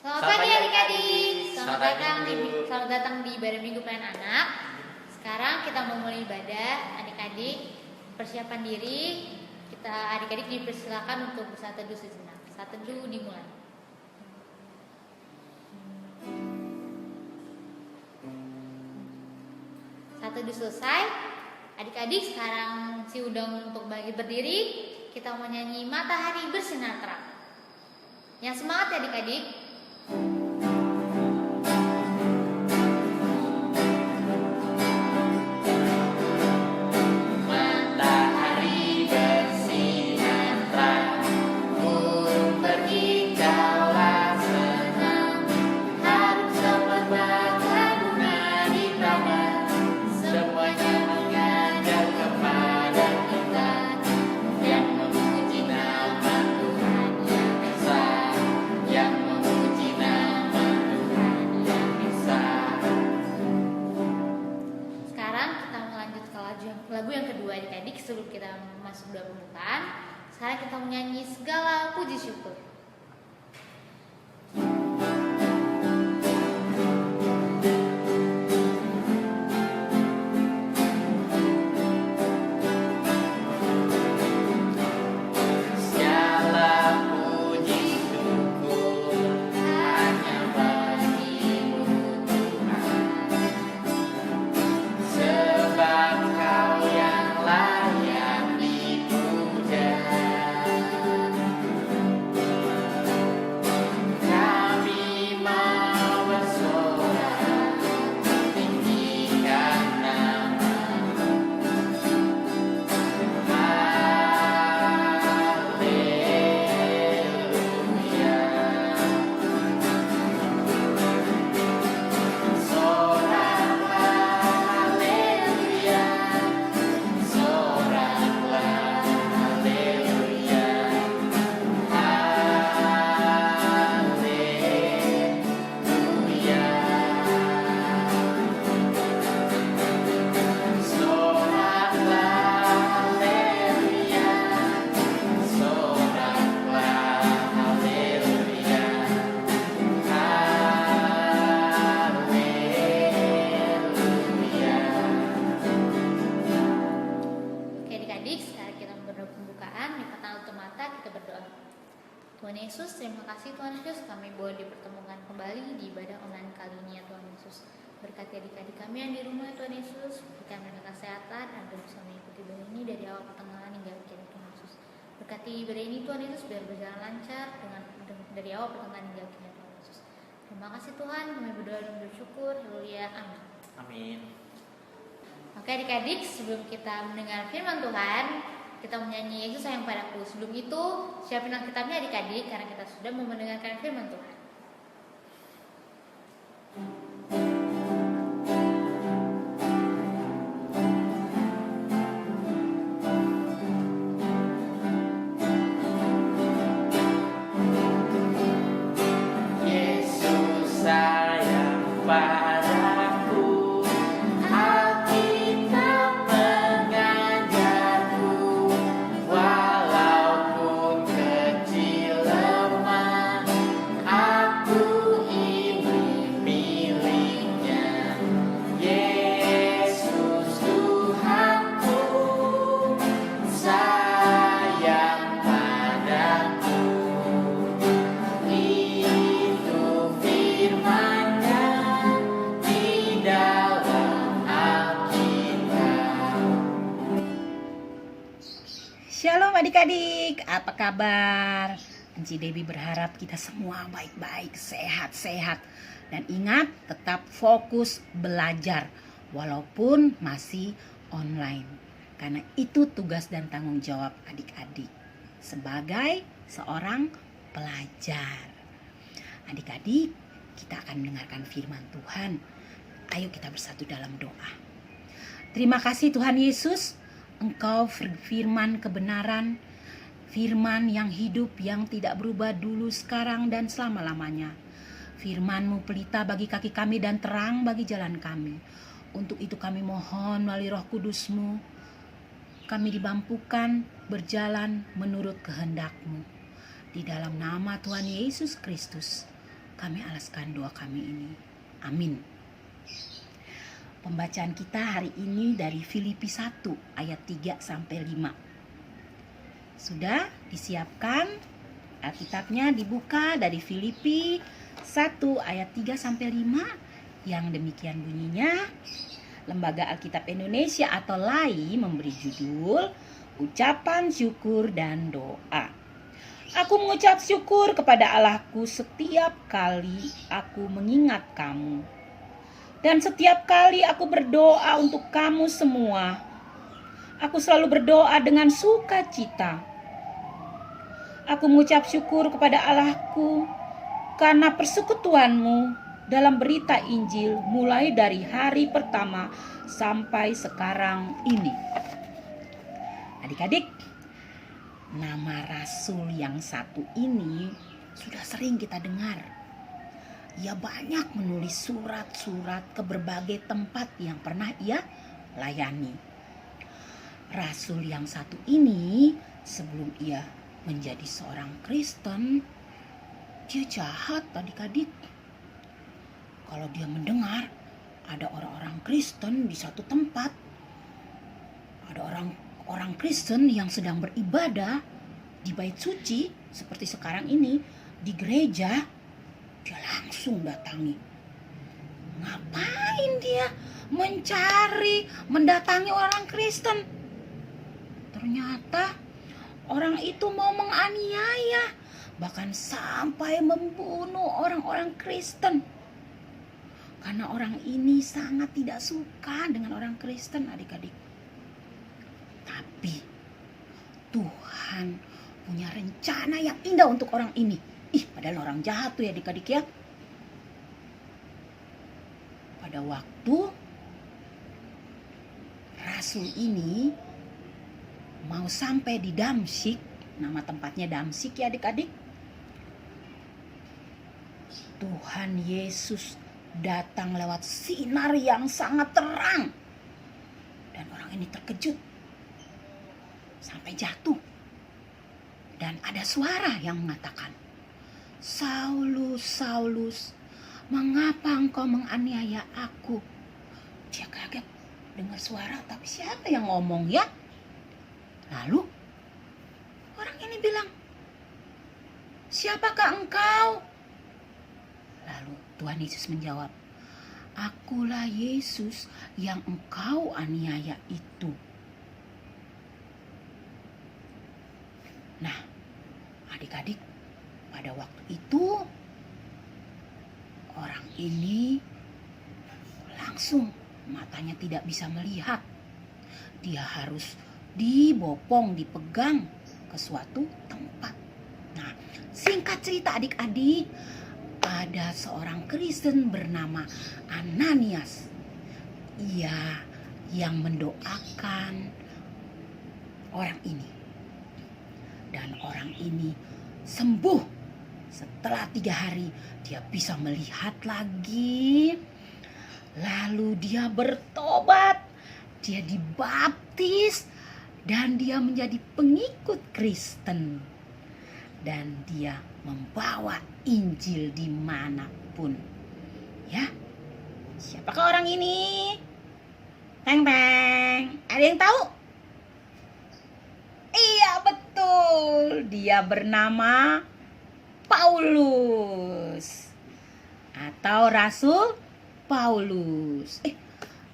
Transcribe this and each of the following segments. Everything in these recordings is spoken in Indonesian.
Selamat pagi adik-adik. Selamat datang di ibadah minggu pelayanan anak. Sekarang kita mau mulai ibadah. Adik-adik persiapan diri. Adik-adik dipersilakan untuk bersaat teduh sejenak. Saat teduh dimulai. Saat teduh selesai. Adik-adik sekarang undang untuk berdiri. Kita mau nyanyi Matahari Bersinar Terang. Yang semangat ya adik-adik. Lagu yang kedua adik-adik sebelum kita masuk doa pembukaan. Sekarang kita menyanyi segala puji syukur. Tuhan Yesus, terima kasih Tuhan Yesus, kami boleh dipertemukan kembali di ibadah online kali ini ya Tuhan Yesus. Berkati adik-adik kami yang di rumah Tuhan Yesus, berikan mereka kesehatan agar bisa mengikuti ibadah ini dari awal pertengahan hingga akhir Tuhan Yesus. Berkati ibadah ini Tuhan Yesus biar berjalan lancar dari awal pertengahan hingga akhirnya Tuhan Yesus. Terima kasih Tuhan, kami berdoa dan bersyukur. Haleluya, amin. Amin. Oke adik-adik, sebelum kita mendengar firman Tuhan, kita menyanyi Yesus sayang padaku. Sebelum itu, siapin Alkitabnya adik-adik karena kita sudah mau mendengarkan firman Tuhan. Yesus sayang padaku. Shalom adik-adik, apa kabar? Enci Debbie berharap kita semua baik-baik, sehat-sehat. Dan ingat, tetap fokus belajar walaupun masih online. Karena itu tugas dan tanggung jawab adik-adik sebagai seorang pelajar. Adik-adik, kita akan mendengarkan firman Tuhan. Ayo kita bersatu dalam doa. Terima kasih Tuhan Yesus, Engkau firman kebenaran, firman yang hidup, yang tidak berubah dulu, sekarang, dan selama-lamanya. Firman-Mu pelita bagi kaki kami dan terang bagi jalan kami. Untuk itu kami mohon melalui Roh Kudus-Mu, kami dimampukan berjalan menurut kehendak-Mu. Di dalam nama Tuhan Yesus Kristus, kami alaskan doa kami ini. Amin. Pembacaan kita hari ini dari Filipi 1 ayat 3 sampai 5. Sudah disiapkan? Alkitabnya dibuka dari Filipi 1 ayat 3 sampai 5 yang demikian bunyinya. Lembaga Alkitab Indonesia atau LAI memberi judul Ucapan Syukur dan Doa. Aku mengucap syukur kepada Allahku setiap kali aku mengingat kamu. Dan setiap kali aku berdoa untuk kamu semua. Aku selalu berdoa dengan sukacita. Aku mengucap syukur kepada Allahku karena persekutuanmu dalam berita Injil mulai dari hari pertama sampai sekarang ini. Adik-adik, nama rasul yang satu ini sudah sering kita dengar. Ia banyak menulis surat-surat ke berbagai tempat yang pernah ia layani. Rasul yang satu ini sebelum ia menjadi seorang Kristen, dia jahat adik-adik. Kalau dia mendengar ada orang-orang Kristen di satu tempat, ada orang Kristen yang sedang beribadah di bait suci seperti sekarang ini di gereja, dia langsung datangi. Ngapain dia mendatangi orang Kristen? Ternyata orang itu mau menganiaya, bahkan sampai membunuh orang-orang Kristen. Karena orang ini sangat tidak suka dengan orang Kristen, adik-adik. Tapi Tuhan punya rencana yang indah untuk orang ini. Padahal orang jahat tuh ya adik-adik ya. Pada waktu rasul ini mau sampai di Damsyik, nama tempatnya Damsyik ya adik-adik. Tuhan Yesus datang lewat sinar yang sangat terang. Dan orang ini terkejut sampai jatuh. Dan ada suara yang mengatakan, Saulus, Saulus, mengapa engkau menganiaya aku? Dia kaget dengar suara, tapi siapa yang ngomong ya? Lalu orang ini bilang, siapakah engkau? Lalu Tuhan Yesus menjawab, akulah Yesus yang engkau aniaya itu. Nah, adik-adik, pada waktu itu orang ini langsung matanya tidak bisa melihat. Dia harus dibopong, dipegang ke suatu tempat. Nah, singkat cerita adik-adik, ada seorang Kristen bernama Ananias. Ia yang mendoakan orang ini. Dan orang ini sembuh. Setelah 3 hari dia bisa melihat lagi. Lalu dia bertobat. Dia dibaptis. Dan dia menjadi pengikut Kristen. Dan dia membawa Injil dimanapun. Ya, siapakah orang ini? Teng teng, ada yang tahu? Iya betul, dia bernama Paulus atau Rasul Paulus.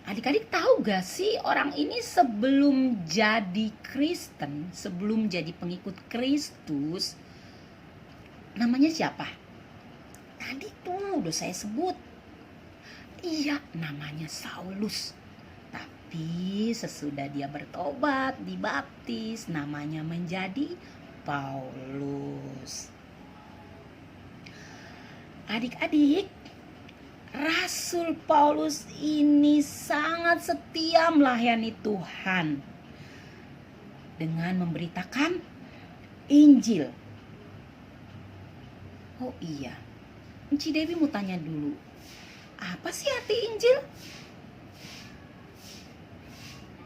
Adik-adik tahu gak sih orang ini sebelum jadi Kristen, sebelum jadi pengikut Kristus, namanya siapa? Tadi tuh udah saya sebut. Iya, namanya Saulus. Tapi sesudah dia bertobat, dibaptis, namanya menjadi Paulus. Adik-adik, Rasul Paulus ini sangat setia melayani Tuhan dengan memberitakan Injil. Oh iya, Enci Dewi mau tanya dulu, apa sih arti Injil?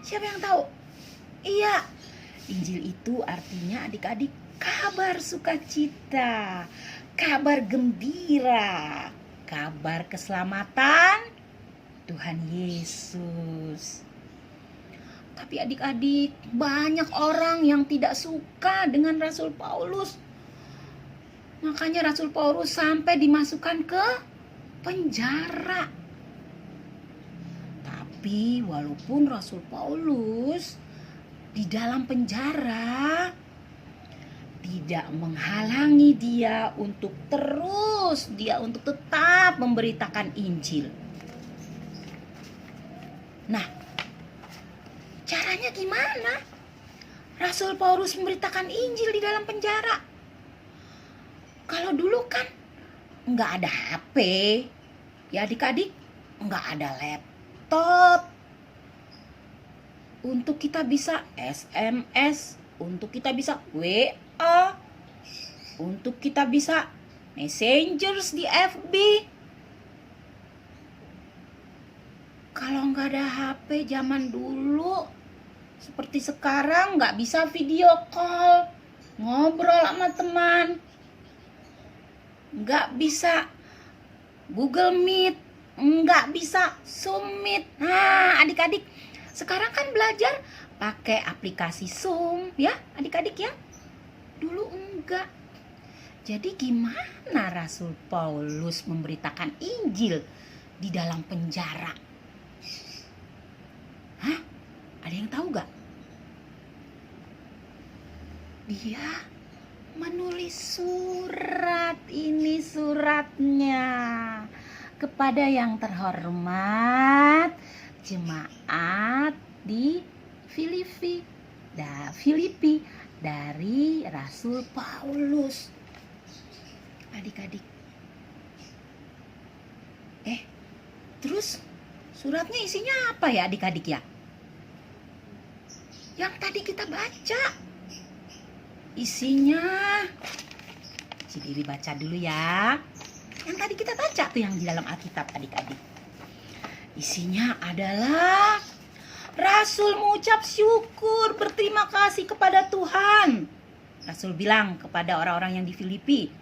Siapa yang tahu? Iya, Injil itu artinya adik-adik kabar sukacita, kabar gembira, kabar keselamatan Tuhan Yesus. Tapi adik-adik, banyak orang yang tidak suka dengan Rasul Paulus. Makanya Rasul Paulus sampai dimasukkan ke penjara. Tapi walaupun Rasul Paulus di dalam penjara, tidak menghalangi dia untuk tetap memberitakan Injil. Nah, caranya gimana? Rasul Paulus memberitakan Injil di dalam penjara. Kalau dulu kan nggak ada HP, ya adik-adik, nggak ada laptop untuk kita bisa SMS, untuk kita bisa WA, untuk kita bisa messengers di FB. Kalau nggak ada HP zaman dulu, seperti sekarang nggak bisa video call, ngobrol sama teman, nggak bisa Google Meet, nggak bisa Zoom Meet. Nah, adik-adik, sekarang kan belajar pakai aplikasi Zoom, ya adik-adik ya. Dulu enggak. Jadi gimana Rasul Paulus memberitakan Injil di dalam penjara? Hah? Ada yang tahu gak? Dia menulis surat. Ini suratnya kepada yang terhormat jemaat di Filipi dari Rasul Paulus. Adik-adik, terus suratnya isinya apa ya adik-adik ya? Yang tadi kita baca isinya, Cidewi baca dulu ya. Yang tadi kita baca tuh yang di dalam Alkitab adik-adik. Isinya adalah Rasul mengucap syukur, berterima kasih kepada Tuhan. Rasul bilang kepada orang-orang yang di Filipi,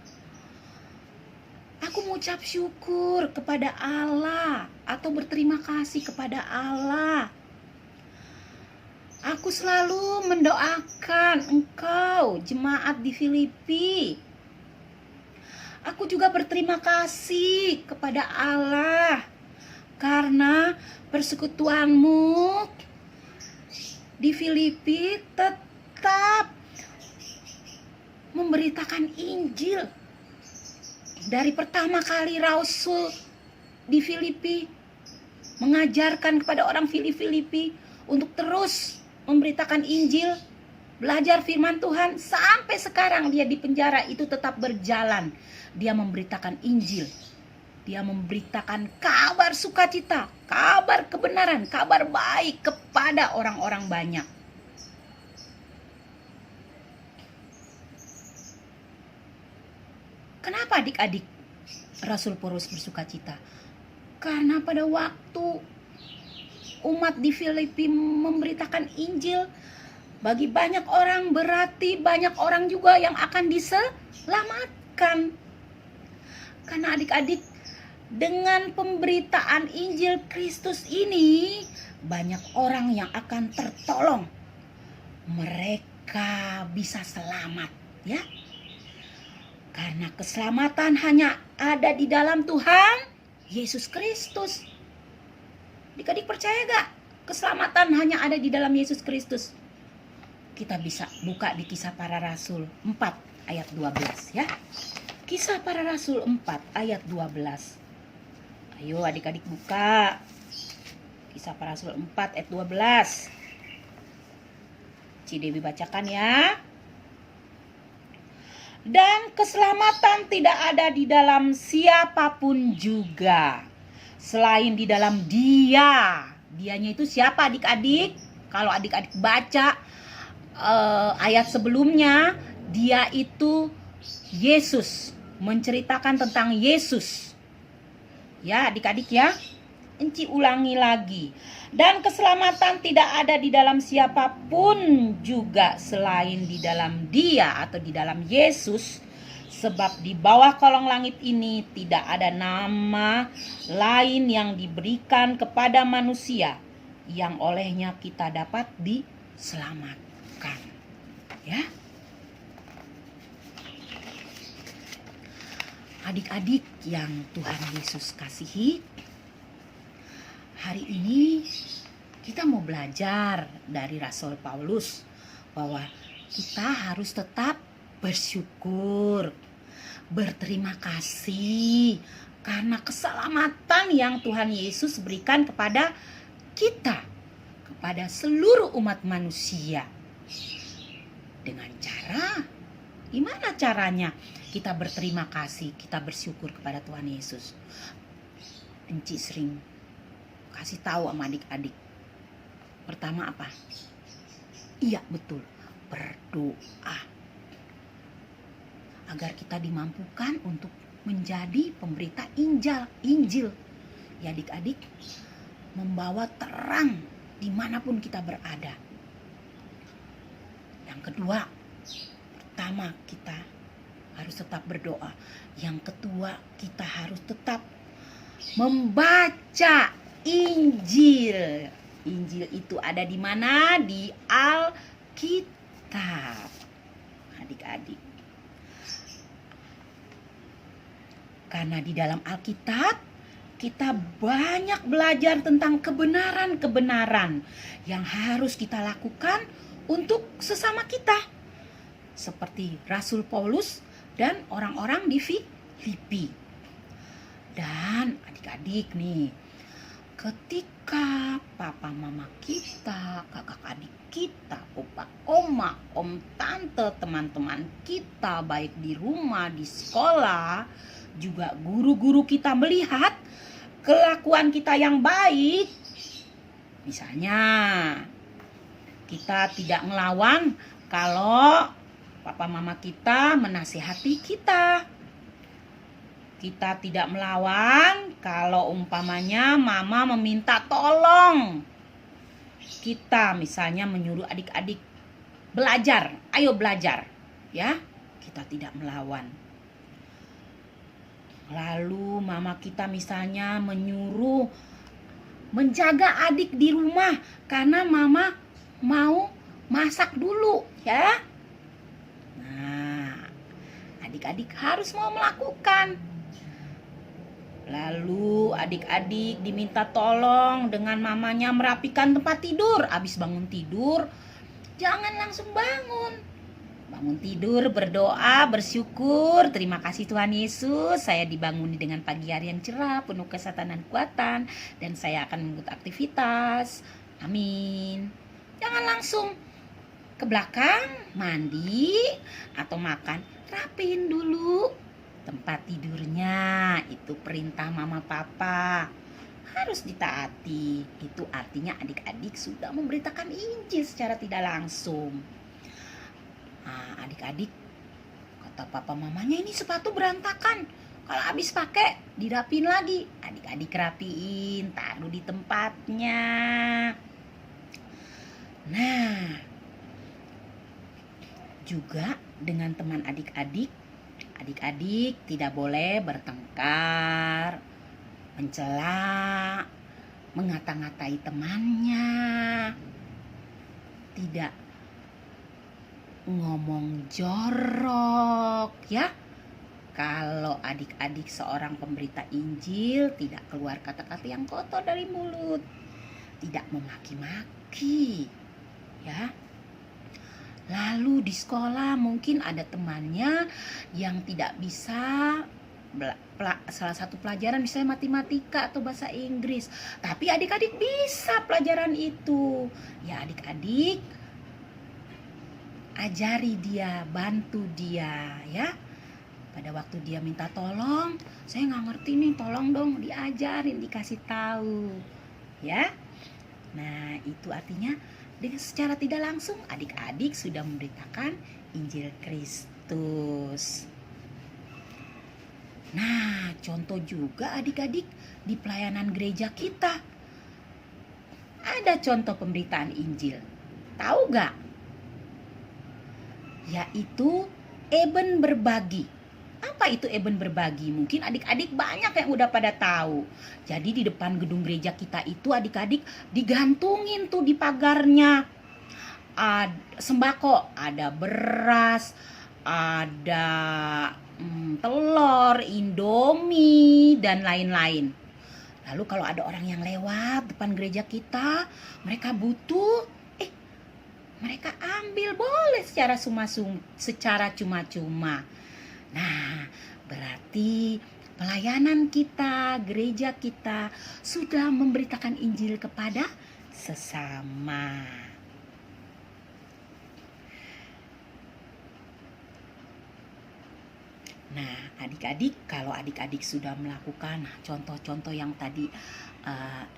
aku mengucap syukur kepada Allah atau berterima kasih kepada Allah. Aku selalu mendoakan engkau, jemaat di Filipi. Aku juga berterima kasih kepada Allah karena persekutuanmu di Filipi tetap memberitakan Injil. Dari pertama kali Rasul di Filipi mengajarkan kepada orang Filipi untuk terus memberitakan Injil, belajar firman Tuhan, sampai sekarang dia di penjara itu tetap berjalan. Dia memberitakan Injil. Dia memberitakan kabar sukacita, kabar kebenaran, kabar baik kepada orang-orang banyak. Kenapa adik-adik Rasul Paulus bersukacita? Karena pada waktu umat di Filipi memberitakan Injil bagi banyak orang, berarti banyak orang juga yang akan diselamatkan. Karena adik-adik, dengan pemberitaan Injil Kristus ini, banyak orang yang akan tertolong. Mereka bisa selamat, ya. Karena keselamatan hanya ada di dalam Tuhan Yesus Kristus. Adik-adik percaya gak? Keselamatan hanya ada di dalam Yesus Kristus. Kita bisa buka di Kisah Para Rasul 4 ayat 12 ya. Kisah Para Rasul 4 ayat 12. Ayo adik-adik buka. Kisah Para Rasul 4 ayat 12. Cidewi bacakan ya. Dan keselamatan tidak ada di dalam siapapun juga selain di dalam Dia. Dianya itu siapa adik-adik? Kalau adik-adik baca ayat sebelumnya, Dia itu Yesus, menceritakan tentang Yesus. Ya adik-adik ya, Enci ulangi lagi. Dan keselamatan tidak ada di dalam siapapun juga selain di dalam Dia atau di dalam Yesus, Sebab di bawah kolong langit ini tidak ada nama lain yang diberikan kepada manusia yang olehnya kita dapat diselamatkan. Ya. Adik-adik yang Tuhan Yesus kasihi, hari ini kita mau belajar dari Rasul Paulus bahwa kita harus tetap bersyukur, berterima kasih karena keselamatan yang Tuhan Yesus berikan kepada kita, kepada seluruh umat manusia. Dengan cara, gimana caranya kita berterima kasih, kita bersyukur kepada Tuhan Yesus? Enci sering kasih tahu sama adik-adik. Pertama apa? Iya betul, berdoa. Agar kita dimampukan untuk menjadi pemberita Injil. Ya adik-adik, membawa terang dimanapun kita berada. Yang kedua, pertama kita harus tetap berdoa. Yang kedua, kita harus tetap membaca Injil. Injil itu ada di mana? Di Alkitab. Adik-adik. Karena di dalam Alkitab kita banyak belajar tentang kebenaran-kebenaran yang harus kita lakukan untuk sesama kita. Seperti Rasul Paulus dan orang-orang di Filipi. Dan adik-adik nih, ketika papa mama kita, kakak adik kita, opa oma, om tante, teman-teman kita baik di rumah, di sekolah, juga guru-guru kita melihat kelakuan kita yang baik. Misalnya kita tidak ngelawan kalau papa mama kita menasihati kita. Kita tidak melawan kalau umpamanya mama meminta tolong. Kita misalnya menyuruh adik-adik belajar, ayo belajar, ya. Kita tidak melawan. Lalu mama kita misalnya menyuruh menjaga adik di rumah karena mama mau masak dulu, ya. Nah, adik-adik harus mau melakukan. Lalu adik-adik diminta tolong dengan mamanya merapikan tempat tidur. Habis bangun tidur, jangan langsung bangun. Bangun tidur, berdoa, bersyukur. Terima kasih Tuhan Yesus, saya dibanguni dengan pagi hari yang cerah, penuh kesehatan dan kekuatan. Dan saya akan mengikuti aktivitas. Amin. Jangan langsung ke belakang, mandi, atau makan. Rapiin dulu tempat tidurnya. Itu perintah mama papa, harus ditaati. Itu artinya adik-adik sudah memberitakan Injil secara tidak langsung. Nah, adik-adik, kata papa mamanya, ini sepatu berantakan. Kalau habis pakai, dirapiin lagi. Adik-adik rapiin, taruh di tempatnya. Nah, juga dengan teman adik-adik, adik-adik tidak boleh bertengkar, mencela, mengata-ngatai temannya, tidak ngomong jorok, ya. Kalau adik-adik seorang pemberita Injil, tidak keluar kata-kata yang kotor dari mulut, tidak memaki-maki, ya. Lalu di sekolah mungkin ada temannya yang tidak bisa salah satu pelajaran, misalnya matematika atau bahasa Inggris, tapi adik-adik bisa pelajaran itu. Ya adik-adik ajari dia, bantu dia, ya. Pada waktu dia minta tolong, saya nggak ngerti nih, tolong dong diajarin, dikasih tahu, ya. Nah itu artinya dengan secara tidak langsung adik-adik sudah memberitakan Injil Kristus. Nah, contoh juga adik-adik di pelayanan gereja kita. Ada contoh pemberitaan Injil. Tahu gak? Yaitu Eben berbagi. Apa itu Eben Berbagi? Mungkin adik-adik banyak yang udah pada tahu. Jadi di depan gedung gereja kita itu adik-adik digantungin tuh di pagarnya sembako, ada beras, ada telur, Indomie, dan lain-lain. Lalu kalau ada orang yang lewat depan gereja kita, mereka butuh, mereka ambil boleh secara cuma-cuma. Nah, berarti pelayanan kita, gereja kita sudah memberitakan Injil kepada sesama. Nah, adik-adik, kalau adik-adik sudah melakukan contoh-contoh yang tadi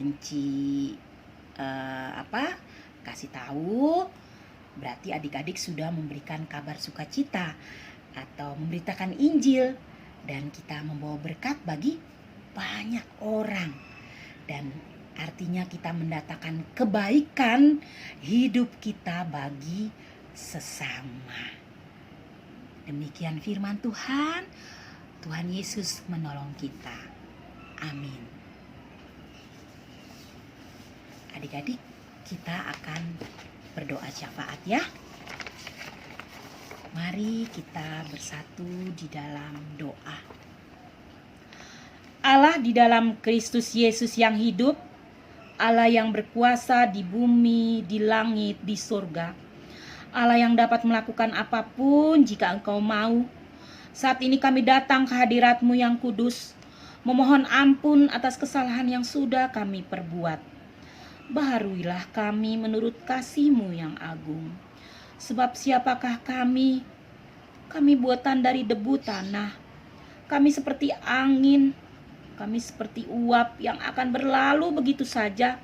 Enci kasih tahu, berarti adik-adik sudah memberikan kabar sukacita atau memberitakan Injil, dan kita membawa berkat bagi banyak orang, dan artinya kita mendatangkan kebaikan hidup kita bagi sesama. Demikian firman Tuhan. Tuhan Yesus menolong kita. Amin. Adik-adik, kita akan berdoa syafaat ya. Mari kita bersatu di dalam doa. Allah di dalam Kristus Yesus yang hidup, Allah yang berkuasa di bumi, di langit, di surga, Allah yang dapat melakukan apapun jika Engkau mau. Saat ini kami datang ke hadirat-Mu yang kudus, memohon ampun atas kesalahan yang sudah kami perbuat. Baharuilah kami menurut kasih-Mu yang agung. Sebab siapakah kami? Kami buatan dari debu tanah. Kami seperti angin. Kami seperti uap yang akan berlalu begitu saja.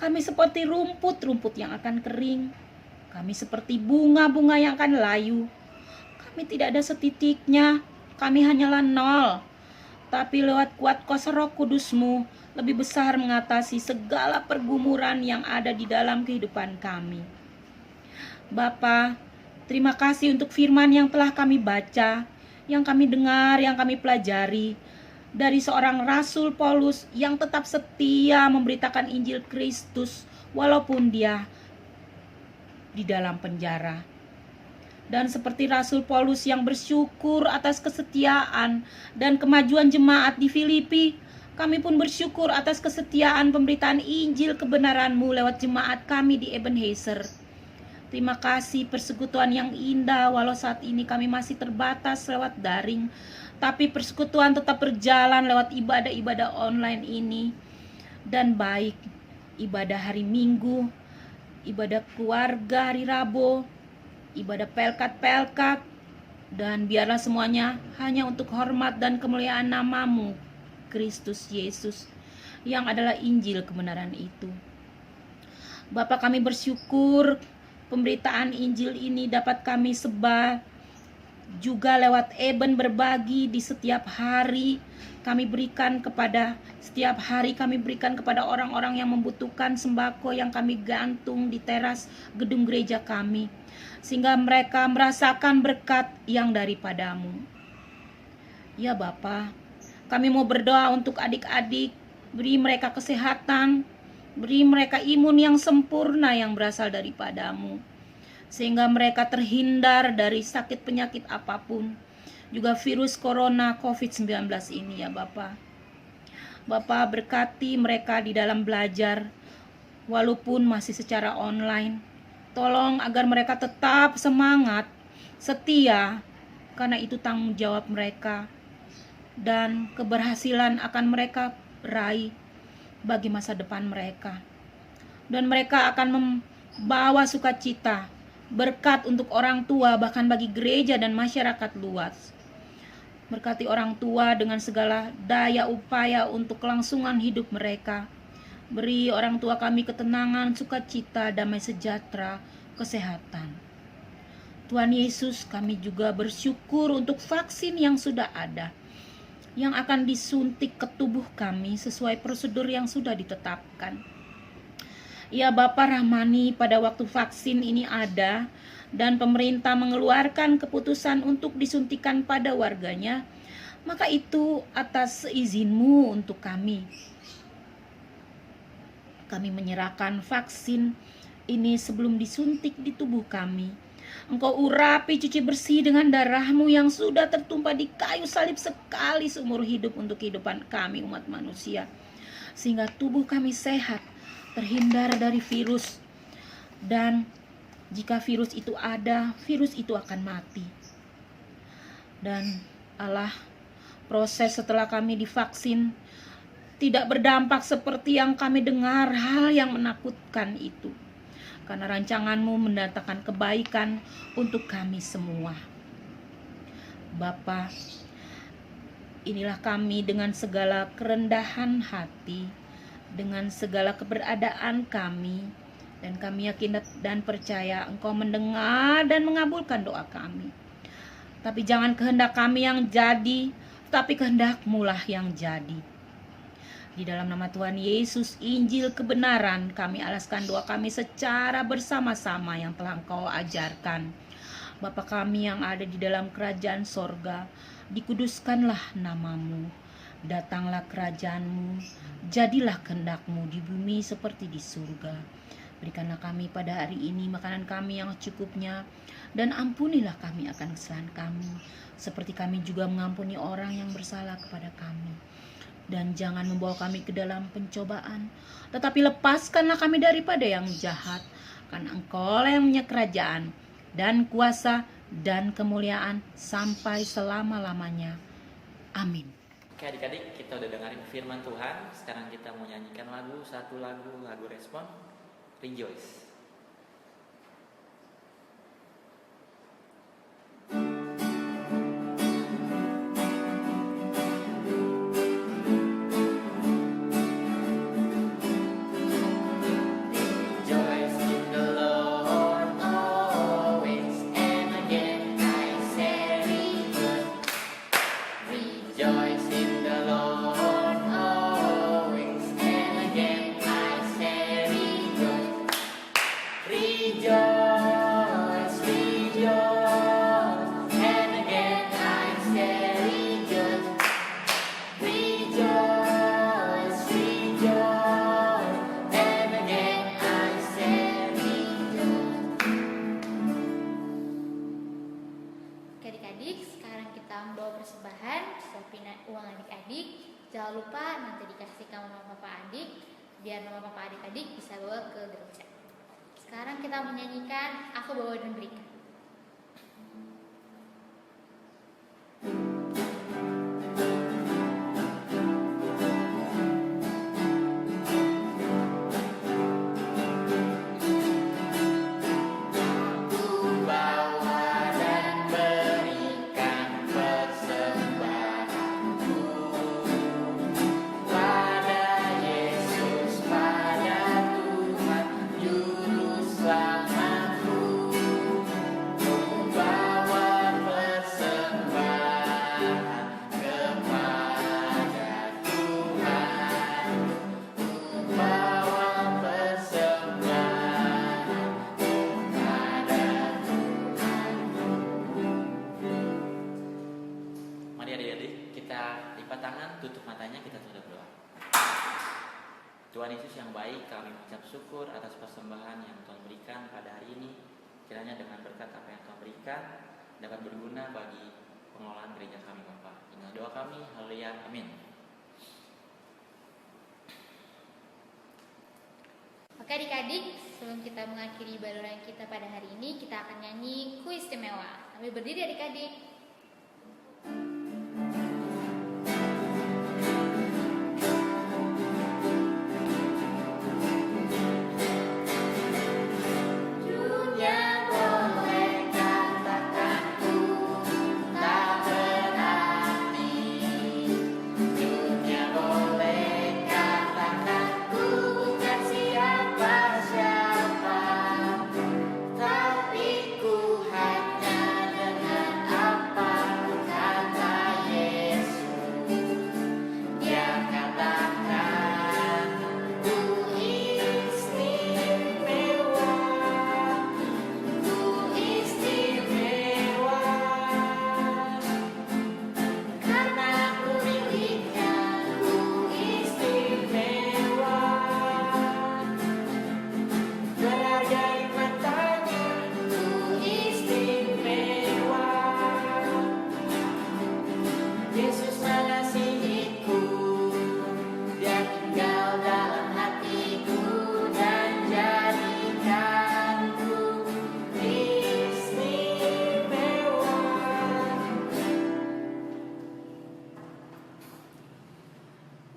Kami seperti rumput-rumput yang akan kering. Kami seperti bunga-bunga yang akan layu. Kami tidak ada setitiknya. Kami hanyalah nol. Tapi lewat kuat kuasa Roh Kudus-Mu, lebih besar mengatasi segala pergumulan yang ada di dalam kehidupan kami. Bapa, terima kasih untuk firman yang telah kami baca, yang kami dengar, yang kami pelajari dari seorang Rasul Paulus yang tetap setia memberitakan Injil Kristus walaupun dia di dalam penjara. Dan seperti Rasul Paulus yang bersyukur atas kesetiaan dan kemajuan jemaat di Filipi, kami pun bersyukur atas kesetiaan pemberitaan Injil kebenaran-Mu lewat jemaat kami di Ebenezer. Terima kasih persekutuan yang indah, walau saat ini kami masih terbatas lewat daring, tapi persekutuan tetap berjalan lewat ibadah-ibadah online ini. Dan baik ibadah hari Minggu, ibadah keluarga hari Rabu, ibadah pelkat-pelkat, dan biarlah semuanya hanya untuk hormat dan kemuliaan nama-Mu, Kristus Yesus, yang adalah Injil kebenaran itu. Bapa, kami bersyukur pemberitaan Injil ini dapat kami sebar juga lewat Eben Berbagi di setiap hari. Kami berikan kepada setiap hari kami berikan kepada orang-orang yang membutuhkan sembako yang kami gantung di teras gedung gereja kami, sehingga mereka merasakan berkat yang daripada-Mu. Ya Bapa, kami mau berdoa untuk adik-adik, beri mereka kesehatan, beri mereka imun yang sempurna yang berasal daripada-Mu, sehingga mereka terhindar dari sakit penyakit apapun, juga virus corona COVID-19 ini ya Bapa. Bapa, berkati mereka di dalam belajar, walaupun masih secara online. Tolong agar mereka tetap semangat, setia, karena itu tanggung jawab mereka, dan keberhasilan akan mereka raih bagi masa depan mereka. Dan mereka akan membawa sukacita, berkat untuk orang tua, bahkan bagi gereja dan masyarakat luas. Berkati orang tua dengan segala daya upaya untuk kelangsungan hidup mereka. Beri orang tua kami ketenangan, sukacita, damai sejahtera, kesehatan. Tuhan Yesus, kami juga bersyukur untuk vaksin yang sudah ada, yang akan disuntik ke tubuh kami sesuai prosedur yang sudah ditetapkan. Ya Bapak Rahmani, pada waktu vaksin ini ada dan pemerintah mengeluarkan keputusan untuk disuntikan pada warganya, maka itu atas izin-Mu untuk kami. Kami menyerahkan vaksin ini sebelum disuntik di tubuh kami. Engkau urapi, cuci bersih dengan darah-Mu yang sudah tertumpah di kayu salib sekali seumur hidup untuk kehidupan kami umat manusia. Sehingga tubuh kami sehat, terhindar dari virus. Dan jika virus itu ada, virus itu akan mati. Dan Allah, proses setelah kami divaksin tidak berdampak seperti yang kami dengar, hal yang menakutkan itu. Karena rancangan-Mu mendatangkan kebaikan untuk kami semua. Bapa, inilah kami dengan segala kerendahan hati, dengan segala keberadaan kami, dan kami yakin dan percaya Engkau mendengar dan mengabulkan doa kami. Tapi jangan kehendak kami yang jadi, tapi kehendak-Mu lah yang jadi. Di dalam nama Tuhan Yesus, Injil kebenaran, kami alaskan doa kami secara bersama-sama yang telah Engkau ajarkan. Bapa kami yang ada di dalam kerajaan sorga, dikuduskanlah nama-Mu. Datanglah kerajaan-Mu, jadilah kehendak-Mu di bumi seperti di surga. Berikanlah kami pada hari ini makanan kami yang cukupnya, dan ampunilah kami akan kesalahan kami, seperti kami juga mengampuni orang yang bersalah kepada kami. Dan jangan membawa kami ke dalam pencobaan, tetapi lepaskanlah kami daripada yang jahat. Karena Engkau yang punya kerajaan dan kuasa dan kemuliaan sampai selama-lamanya. Amin. Oke adik-adik, kita udah dengerin firman Tuhan. Sekarang kita mau nyanyikan satu lagu respon, Rejoice. Jangan lupa nanti dikasihkan mama papa adik, biar mama papa adik-adik bisa bawa ke grup chat. Sekarang kita menyanyikan Aku Bawa dan Berikan. Tuhan Yesus yang baik, kami mengucap syukur atas persembahan yang Tuhan berikan pada hari ini. Kiranya dengan berkat apa yang Tuhan berikan dapat berguna bagi pengelolaan gereja kami Bapak. Inilah doa kami, haleluya, amin. Oke adik-adik, sebelum kita mengakhiri ibadah kita pada hari ini, kita akan nyanyi kuis istimewa. Sambil berdiri adik-adik. Aku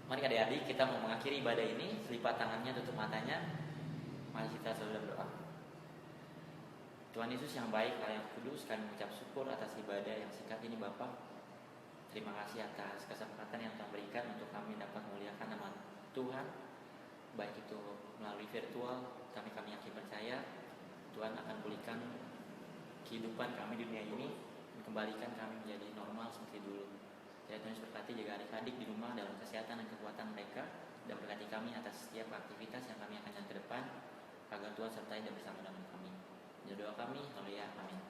Mari adik-adik kita mau mengakhiri ibadah ini, lipat tangannya, tutup matanya. Mari kita selalu berdoa. Tuhan Yesus yang baik, Allah yang kudus, kami mengucap syukur atas ibadah yang singkat ini Bapak. Terima kasih atas kesempatan yang Tuhan berikan untuk kami dapat memuliakan nama Tuhan. Baik itu melalui virtual, kami yakin percaya Tuhan akan pulihkan kehidupan kami di dunia ini dan kembalikan kami menjadi normal seperti dulu. Jadi Tuhan Yesus berkati jaga adik-adik di rumah dalam kesehatan dan kekuatan mereka, dan berkati kami atas setiap aktivitas yang kami akan jalan ke depan, agar Tuhan sertai dan bersama dengan kami. Jadi doa kami, haleluya, amin.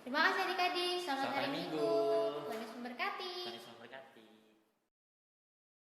Terima kasih adik-adik, selamat hari Minggu.